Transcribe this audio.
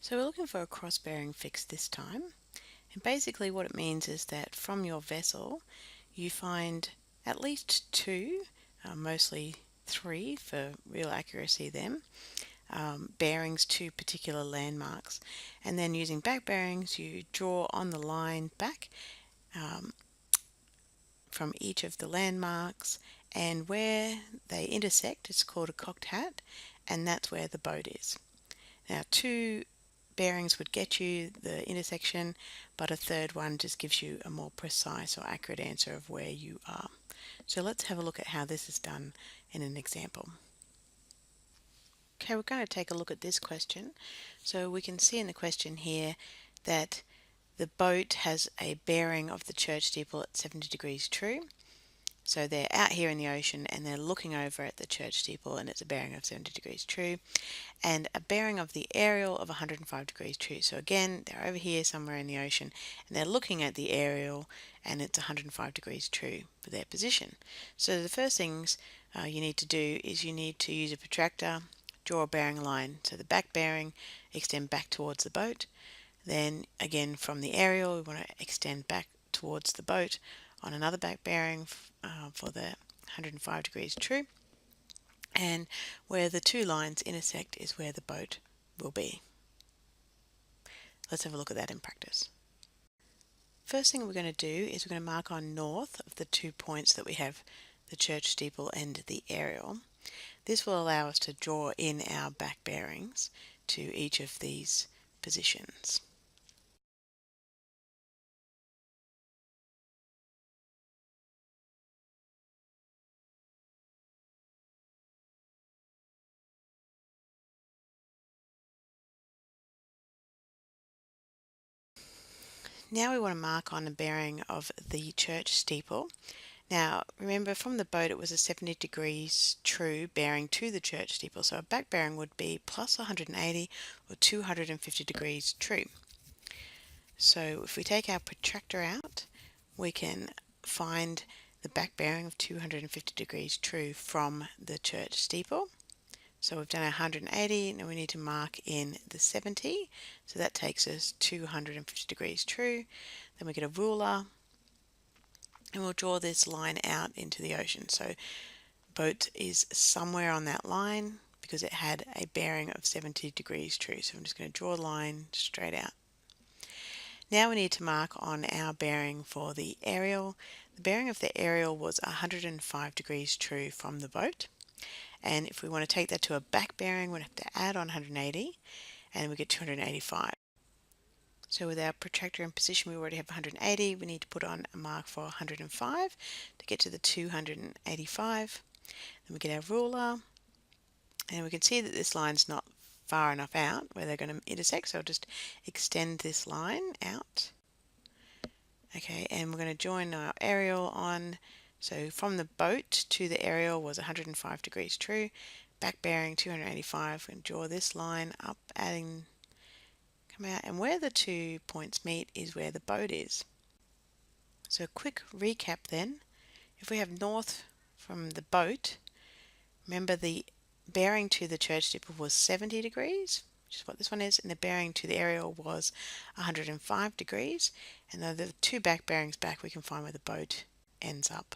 So we're looking for a cross-bearing fix this time, and basically what it means is that from your vessel you find at least two, mostly three for real accuracy then, bearings to particular landmarks, and then using back bearings you draw on the line back from each of the landmarks, and where they intersect it's called a cocked hat, and that's where the boat is. Now two bearings would get you the intersection, but a third one just gives you a more precise or accurate answer of where you are. So let's have a look at how this is done in an example. Okay, we're going to take a look at this question. So we can see in the question here that the boat has a bearing of the church steeple at 70 degrees true. So they're out here in the ocean and they're looking over at the church steeple, and it's a bearing of 70 degrees true, and a bearing of the aerial of 105 degrees true. So again, they're over here somewhere in the ocean and they're looking at the aerial, and it's 105 degrees true for their position. So the first things you need to do is you need to use a protractor, draw a bearing line. So the back bearing extend back towards the boat. Then again from the aerial we want to extend back towards the boat on another back bearing for the 105 degrees true, and where the two lines intersect is where the boat will be. Let's have a look at that in practice. First thing we're going to do is we're going to mark on north of the 2 points that we have, the church steeple and the aerial. This will allow us to draw in our back bearings to each of these positions. Now we want to mark on the bearing of the church steeple. Now remember, from the boat it was a 70 degrees true bearing to the church steeple, so a back bearing would be plus 180 or 250 degrees true. So if we take our protractor out, we can find the back bearing of 250 degrees true from the church steeple. So we've done 180, now we need to mark in the 70, so that takes us 250 degrees true. Then we get a ruler and we'll draw this line out into the ocean. So boat is somewhere on that line because it had a bearing of 70 degrees true. So I'm just going to draw a line straight out. Now we need to mark on our bearing for the aerial. The bearing of the aerial was 105 degrees true from the boat. And if we want to take that to a back bearing, we'd have to add on 180 and we get 285. So with our protractor in position, we already have 180. We need to put on a mark for 105 to get to the 285. Then we get our ruler, and we can see that this line's not far enough out where they're going to intersect, so I'll just extend this line out. Okay, and we're going to join our aerial on. So from the boat to the aerial was 105 degrees true, back bearing 285. We're going to draw this line up, adding, come out, and where the 2 points meet is where the boat is. So a quick recap then, if we have north from the boat, remember the bearing to the church steeple was 70 degrees, which is what this one is, and the bearing to the aerial was 105 degrees, and though the two back bearings back we can find where the boat ends up.